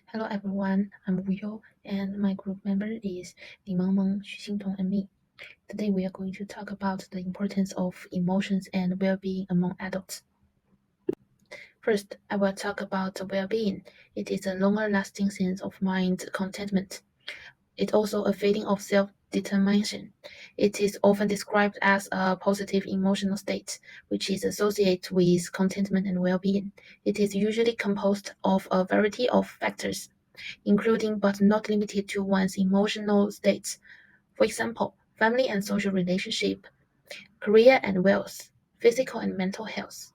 Hello everyone, I'm Wu You, and my group member is Li Mengmeng, Xu Xingtong, and me. Today we are going to talk about the importance of emotions and well-being among adults. First, I will talk about well-being. It is a longer-lasting sense of mind contentment. It's also a feeling of self-determination. It is often described as a positive emotional state, which is associated with contentment and well-being. It is usually composed of a variety of factors including but not limited to one's emotional states. For example, family and social relationship, career and wealth, physical and mental health.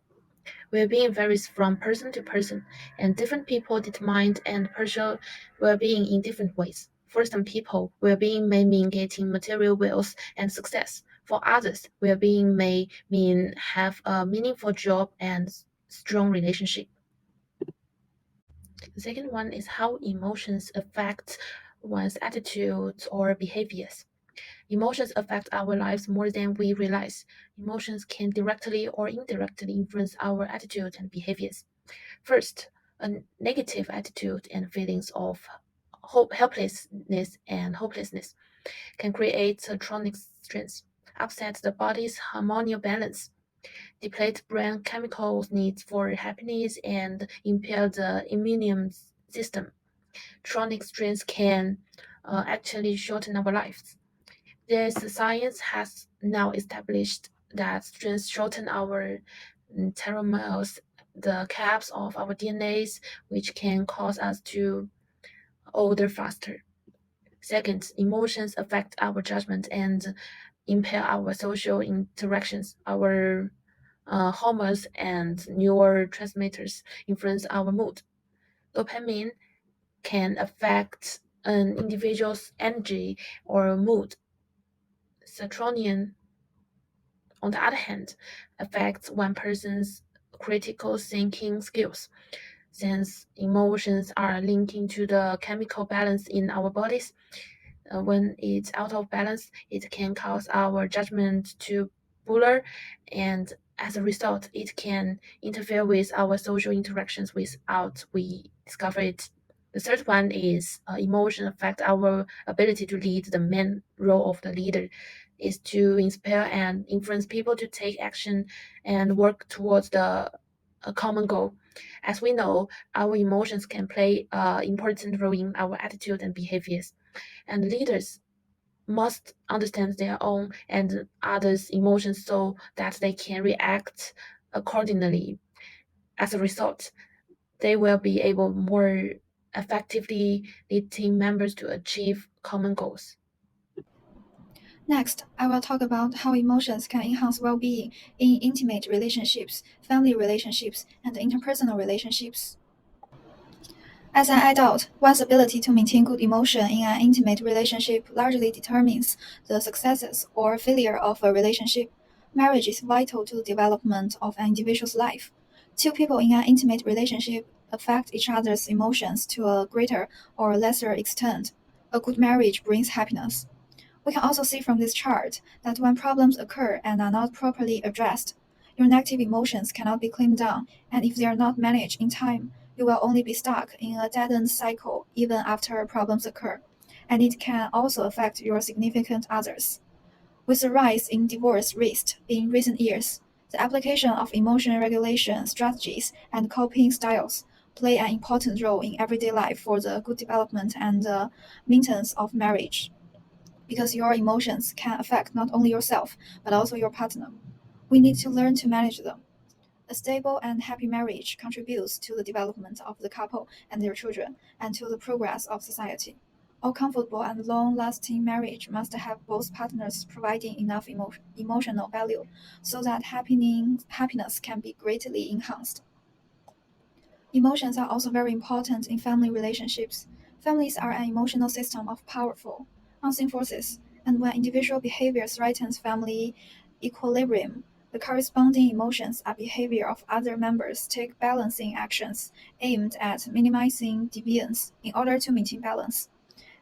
Well-being varies from person to person, and different people determine and pursue well-being in different ways. For some people, well-being may mean getting material wealth and success. For others, well-being may mean have a meaningful job and strong relationship. The second one is how emotions affect one's attitudes or behaviors. Emotions affect our lives more than we realize. Emotions can directly or indirectly influence our attitudes and behaviors. First, a negative attitude and feelings of helplessness and hopelessness can create a chronic stress, upset the body's hormonal balance, deplete brain chemicals needs for happiness, and impair the immune system. Chronic stress can actually shorten our lives. This science has now established that stress shorten our telomeres, the caps of our DNAs, which can cause us to older faster. Second, emotions affect our judgment and impair our social interactions. Our hormones and neurotransmitters influence our mood. Dopamine can affect an individual's energy or mood. Serotonin, on the other hand, affects one person's critical thinking skills. Since emotions are linking to the chemical balance in our bodies, when it's out of balance, it can cause our judgment to blur, and as a result, it can interfere with our social interactions without we discover it. The third one is emotion affect our ability to lead. The main role of the leader is to inspire and influence people to take action and work towards a common goal. As we know, our emotions can play an important role in our attitude and behaviors, and leaders must understand their own and others' emotions so that they can react accordingly. As a result, they will be able more effectively lead team members to achieve common goals. Next, I will talk about how emotions can enhance well being in intimate relationships, family relationships, and interpersonal relationships. As an adult, one's ability to maintain good emotion in an intimate relationship largely determines the successes or failure of a relationship. Marriage is vital to the development of an individual's life. Two people in an intimate relationship affect each other's emotions to a greater or lesser extent. A good marriage brings happiness. We can also see from this chart that when problems occur and are not properly addressed, your negative emotions cannot be calmed down, and if they are not managed in time, you will only be stuck in a dead-end cycle even after problems occur, and it can also affect your significant others. With the rise in divorce risk in recent years, the application of emotion regulation strategies and coping styles play an important role in everyday life for the good development and maintenance of marriage because your emotions can affect not only yourself, but also your partner. We need to learn to manage them. A stable and happy marriage contributes to the development of the couple and their children and to the progress of society. A comfortable and long lasting marriage must have both partners providing enough emotional value so that happiness can be greatly enhanced. Emotions are also very important in family relationships. Families are an emotional system of powerful, unseen forces, and when individual behavior threatens family equilibrium, the corresponding emotions and behavior of other members take balancing actions aimed at minimizing deviance in order to maintain balance.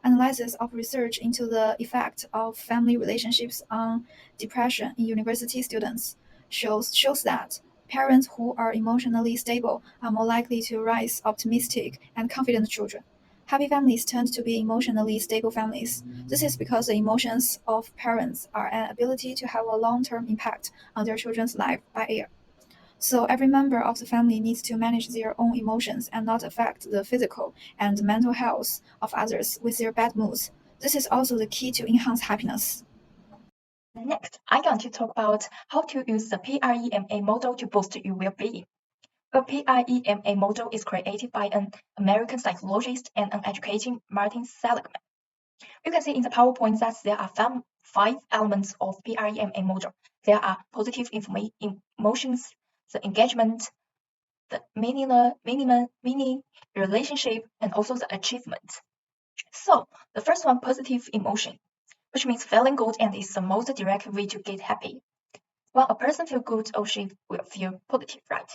Analysis of research into the effect of family relationships on depression in university students shows that Parents who are emotionally stable are more likely to raise optimistic and confident children. Happy families tend to be emotionally stable families. This is because the emotions of parents are an ability to have a long-term impact on their children's life by ear. So every member of the family needs to manage their own emotions and not affect the physical and mental health of others with their bad moods. This is also the key to enhance happiness. Next, I'm going to talk about how to use the PREMA model to boost your well-being. The PREMA model is created by an American psychologist and an educator, Martin Seligman. You can see in the PowerPoint that there are 5 elements of PREMA model. There are positive emotions, the engagement, the meaning, relationship, and also the achievement. So the first one, positive emotion, which means feeling good and is the most direct way to get happy. When a person feels good or she will feel positive, right?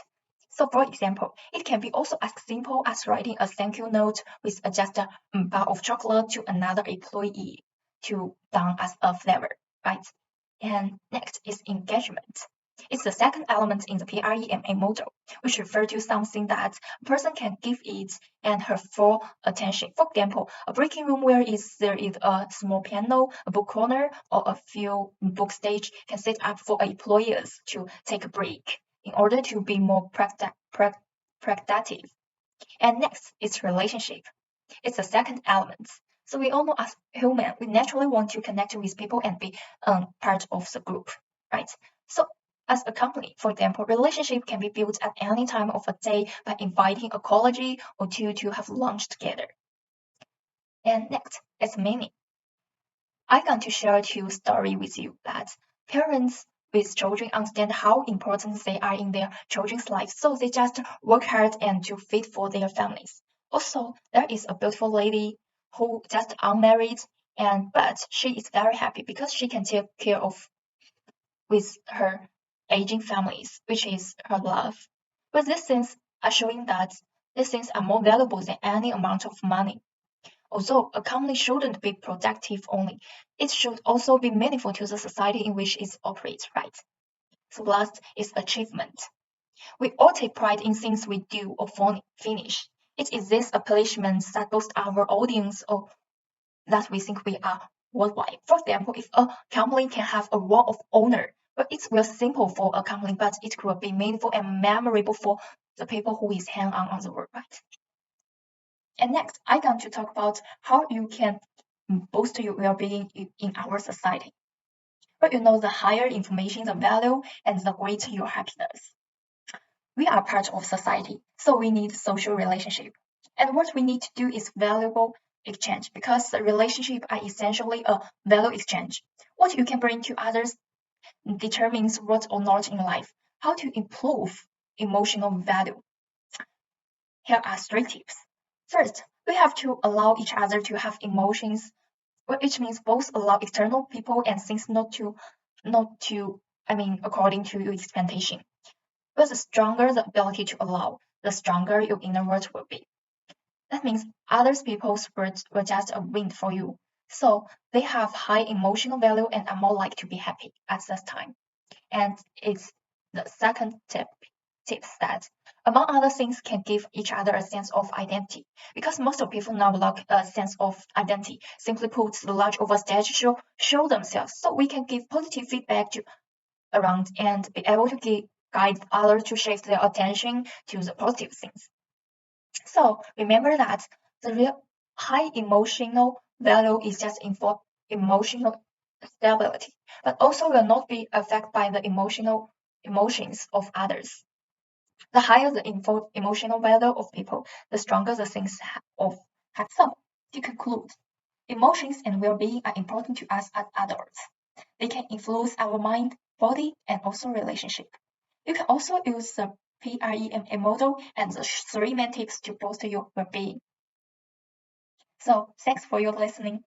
So for example, it can be also as simple as writing a thank you note with just a bar of chocolate to another employee to done as a favor, right? And next is engagement. It's the second element in the PREMA model, which refers to something that a person can give it and her full attention. For example, a breaking room where there is a small piano, a book corner, or a few book stage can set up for employees to take a break in order to be more productive. And next is relationship. It's the second element. So we all know as human, we naturally want to connect with people and be part of the group, right? So as a company, for example, relationship can be built at any time of a day by inviting a colleague or two to have lunch together. And next is meaning. I'm going to share 2 stories with you that parents with children understand how important they are in their children's lives, so they just work hard and to feed for their families. Also, there is a beautiful lady who just unmarried but she is very happy because she can take care of with her aging families, which is her love. But these things are showing that these things are more valuable than any amount of money. Although a company shouldn't be productive only, it should also be meaningful to the society in which it operates, right? So last is achievement. We all take pride in things we do or finish. It is these accomplishments that boost our audience or that we think we are worldwide. For example, if a company can have a wall of honor, but it's real simple for a company, but it could be meaningful and memorable for the people who is hang on the world, right? And next, I'm going to talk about how you can boost your well-being in our society. But the higher information, the value, and the greater your happiness. We are part of society, so we need social relationship. And what we need to do is valuable exchange because the relationship are essentially a value exchange. What you can bring to others determines what or not in life. How to improve emotional value. Here are 3 tips. First, we have to allow each other to have emotions, which means both allow external people and things not to according to your expectation. But the stronger the ability to allow, the stronger your inner world will be. That means other people's words were just a wind for you. So they have high emotional value and are more likely to be happy at that time. And it's the second tips that, among other things, can give each other a sense of identity. Because most of people now lack a sense of identity. Simply put, the large overstage show themselves. So we can give positive feedback to around and be able to guide others to shift their attention to the positive things. So remember that the real high emotional value is just emotional stability, but also will not be affected by the emotions of others. The higher the emotional value of people, the stronger the things of have. So to conclude, emotions and well-being are important to us as adults. They can influence our mind, body, and also relationship. You can also use the PREMA model and the 3 main tips to boost your well-being. So thanks for your listening.